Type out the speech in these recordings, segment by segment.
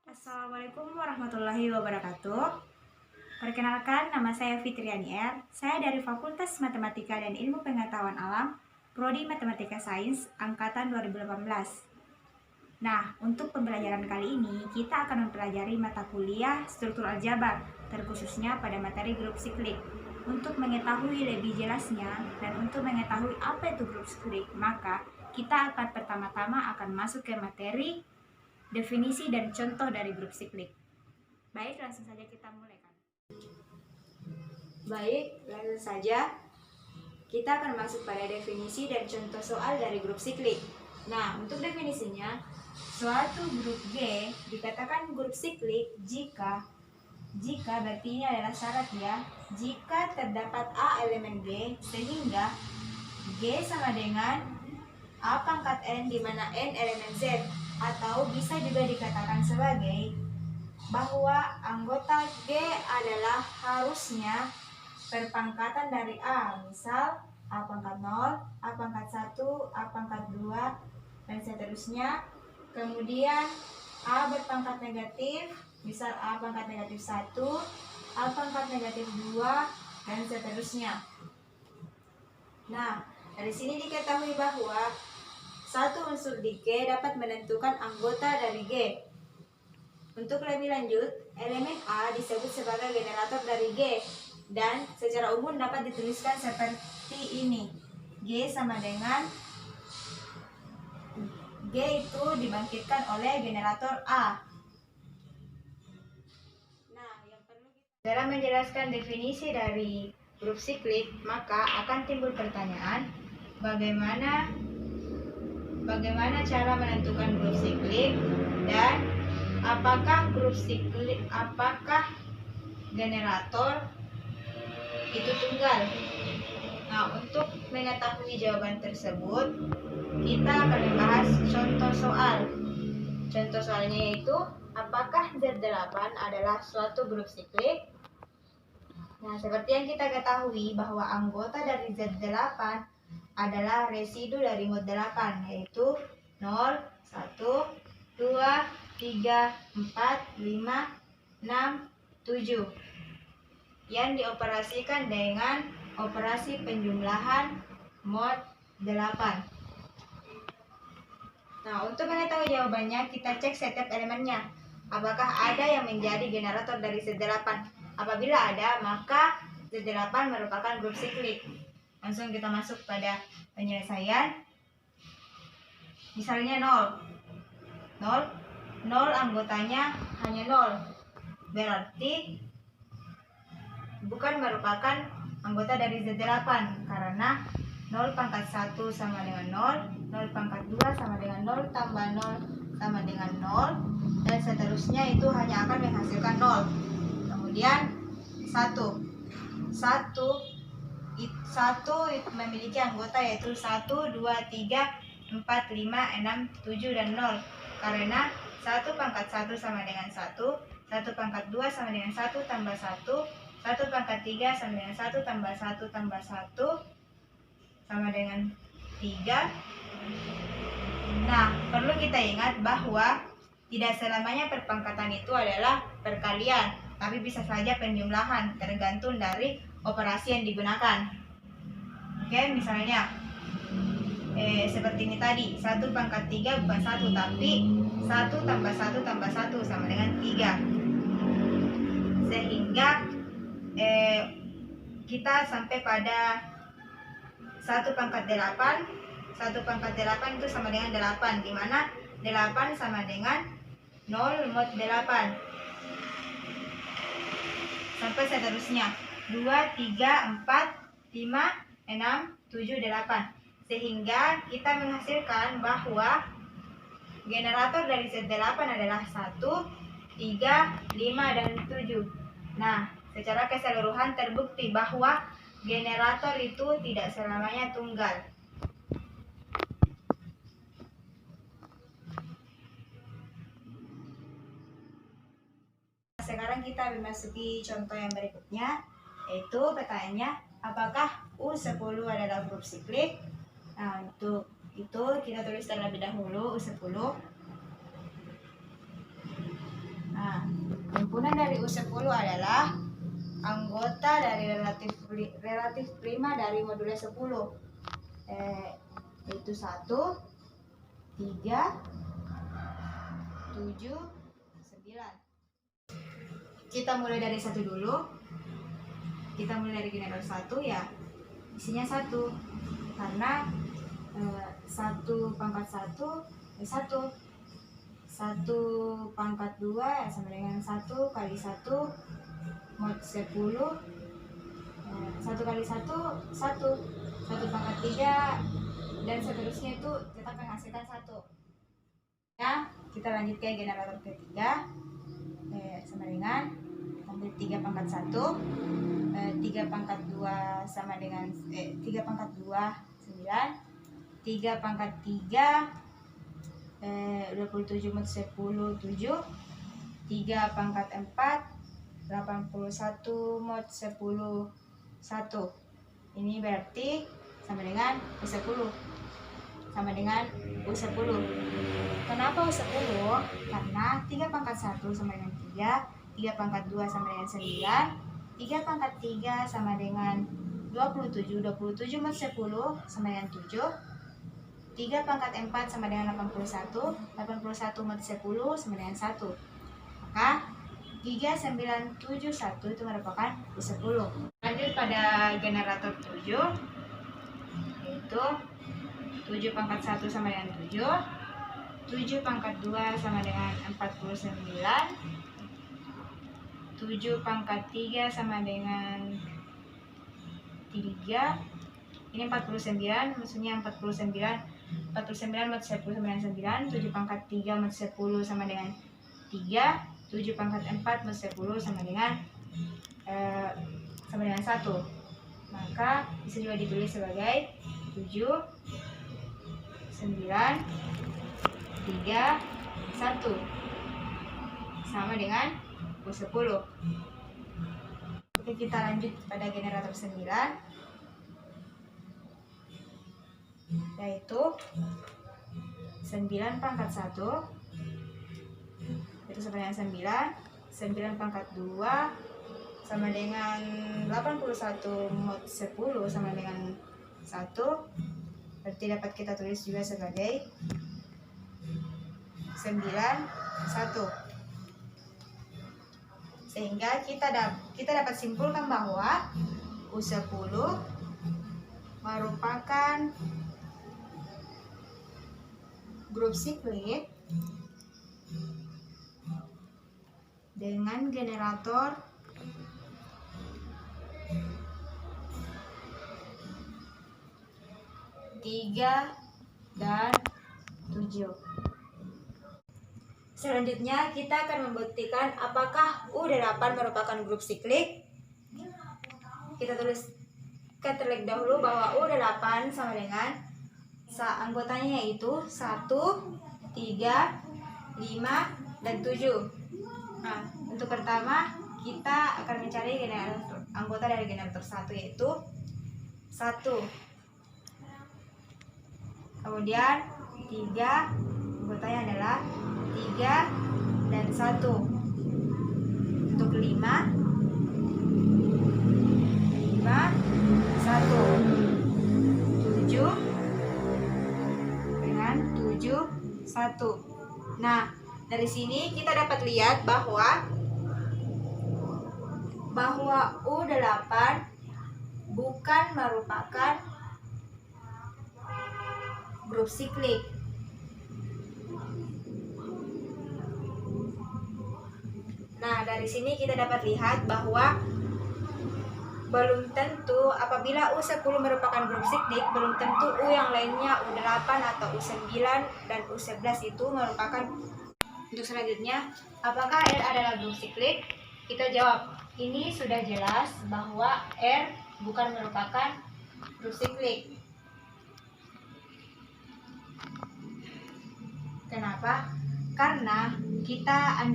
Assalamualaikum warahmatullahi wabarakatuh. Perkenalkan, nama saya Fitriani R. Saya dari Fakultas Matematika dan Ilmu Pengetahuan Alam, Prodi Matematika Sains, Angkatan 2018. Nah, untuk pembelajaran kali ini, kita akan mempelajari mata kuliah struktur aljabar, terkhususnya pada materi grup siklik. Untuk mengetahui lebih jelasnya dan untuk mengetahui apa itu grup siklik, maka kita akan pertama-tama masuk ke materi definisi dan contoh dari grup siklik. Baik, langsung saja kita mulai. Kita akan masuk pada definisi dan contoh soal dari grup siklik. Nah, untuk definisinya, suatu grup G dikatakan grup siklik jika berarti ini adalah syarat ya, jika terdapat A elemen G sehingga G sama dengan A pangkat N di mana N elemen Z, atau bisa juga dikatakan sebagai bahwa anggota G adalah harusnya perpangkatan dari A, misal A pangkat 0, A pangkat 1, A pangkat 2, dan seterusnya. Kemudian A berpangkat negatif, misal A pangkat negatif 1, A pangkat negatif 2, dan seterusnya. Nah, dari sini diketahui bahwa satu unsur di G dapat menentukan anggota dari G. Untuk lebih lanjut, elemen A disebut sebagai generator dari G dan secara umum dapat dituliskan seperti ini. G sama dengan G itu dibangkitkan oleh generator A. Nah, yang perlu dalam menjelaskan definisi dari grup siklik, maka akan timbul pertanyaan, bagaimana cara menentukan grup siklik, dan apakah generator itu tunggal. Nah, untuk mengetahui jawaban tersebut, kita akan membahas contoh soal. Contoh soalnya yaitu, apakah Z8 adalah suatu grup siklik? Nah, seperti yang kita ketahui bahwa anggota dari Z8 adalah residu dari mod 8, yaitu 0, 1, 2, 3, 4, 5, 6, 7 yang dioperasikan dengan operasi penjumlahan mod 8. Nah, untuk mengetahui jawabannya, kita cek setiap elemennya. Apakah ada yang menjadi generator dari Z8? Apabila ada, maka Z8 merupakan grup siklik. Langsung kita masuk pada penyelesaian. Misalnya 0 anggotanya hanya 0, berarti bukan merupakan anggota dari Z8 karena 0 pangkat 1 sama dengan 0 pangkat 2 sama dengan 0 tambah 0 sama dengan 0, dan seterusnya itu hanya akan menghasilkan 0. Kemudian 1 itu memiliki anggota yaitu 1, 2, 3, 4, 5, 6, 7, dan 0. Karena 1 pangkat 1 sama dengan 1 pangkat 2 sama dengan 1 tambah 1 pangkat 3 sama dengan 1 tambah 1 tambah 1 sama dengan 3. Nah, perlu kita ingat bahwa tidak selamanya perpangkatan itu adalah perkalian, tapi bisa saja penjumlahan, tergantung dari operasi yang digunakan. Oke, misalnya seperti ini tadi, 1 pangkat 3 bukan 1, tapi 1 tambah 1 tambah 1 sama dengan 3. Sehingga kita sampai pada 1 pangkat 8. 1 pangkat 8 itu sama dengan 8, di mana 8 sama dengan 0 mod 8. Sampai seterusnya 2, 3, 4, 5, 6, 7, 8. Sehingga kita menghasilkan bahwa generator dari Z8 adalah 1, 3, 5, dan 7. Nah, secara keseluruhan terbukti bahwa generator itu tidak selamanya tunggal. Sekarang kita memasuki contoh yang berikutnya, yaitu pertanyaannya, apakah U10 adalah grup siklik? Nah, untuk itu kita tulis terlebih dahulu U10. Nah, himpunan dari U10 adalah anggota dari relatif prima dari modulus 10, yaitu 1, 3, 7, 9. Kita mulai dari 1 dulu. Kita mulai dari generator 1 ya, isinya 1, karena 1 pangkat 1 1, 1 pangkat 2 ya sama dengan 1 kali 1 mod 10, 1 kali 1 1, 1 pangkat 3 dan seterusnya itu tetap menghasilkan 1 ya. Kita lanjut ke generator ketiga, sama dengan ambil 3 pangkat 1, 3 pangkat 2 sama dengan 3 pangkat 2 9, 3 pangkat 3 27 mod 10 7, 3 pangkat 4 81 mod 10 1. Ini berarti sama dengan U10, sama dengan U10. Kenapa U10? Karena 3 pangkat 1 sama dengan 3, 3 pangkat 2 sama dengan 9, 3 pangkat 3 sama dengan 27, 27 mod 10 sama dengan 7, 3 pangkat 4 sama dengan 81, 81 mod 10 sama dengan 1. Maka 3971 itu merupakan U10. Lanjut pada generator 7, yaitu 7 pangkat 1 sama dengan 7, 7 pangkat 2 sama dengan 49, 7 pangkat 3 sama dengan 3, ini 49, maksudnya 49 mod 10 sama dengan 9, 7 pangkat 3 mod 10 sama dengan 3, 7 pangkat 4 mod 10 sama dengan 1. Maka bisa juga ditulis sebagai 7, 9, 3, 1 sama dengan U10. Oke, kita lanjut pada generator 9, yaitu 9 pangkat 1 itu sama dengan 9, 9 pangkat 2 sama dengan 81 mod 10 sama dengan 1. Berarti dapat kita tulis juga sebagai 9 1. Sehingga kita dapat simpulkan bahwa U10 merupakan grup siklik dengan generator tiga dan 7. Selanjutnya kita akan membuktikan apakah U8 merupakan grup siklik. Kita terlebih dahulu bahwa U8 sama dengan anggotanya yaitu 1, 3, 5, dan 7. Nah, untuk pertama kita akan mencari anggota dari generator 1 yaitu 1. Kemudian 3, anggotanya adalah 3 dan 1. Untuk 5, 1. 7 dengan 7 1. Nah, dari sini kita dapat lihat bahwa U8 bukan merupakan grup siklik. Nah, dari sini kita dapat lihat bahwa belum tentu apabila U10 merupakan grup siklik, belum tentu U yang lainnya U8 atau U9 dan U11 itu merupakan. Untuk selanjutnya, apakah R adalah grup siklik? Kita jawab, ini sudah jelas bahwa R bukan merupakan grup siklik. Kenapa? Karena kita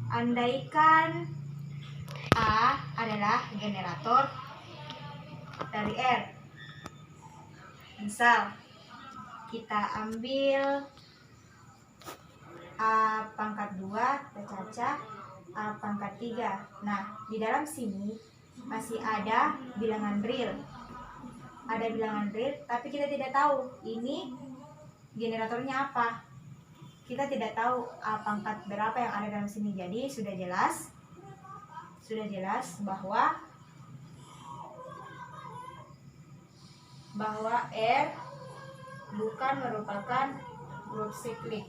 andaikan A adalah generator dari R. Misal kita ambil A pangkat 2 kita cacah A pangkat 3. Nah, di dalam sini masih ada bilangan real. Ada bilangan real, tapi kita tidak tahu ini generatornya apa. Kita tidak tahu A pangkat berapa yang ada dalam sini. Jadi sudah jelas bahwa R bukan merupakan grup siklik.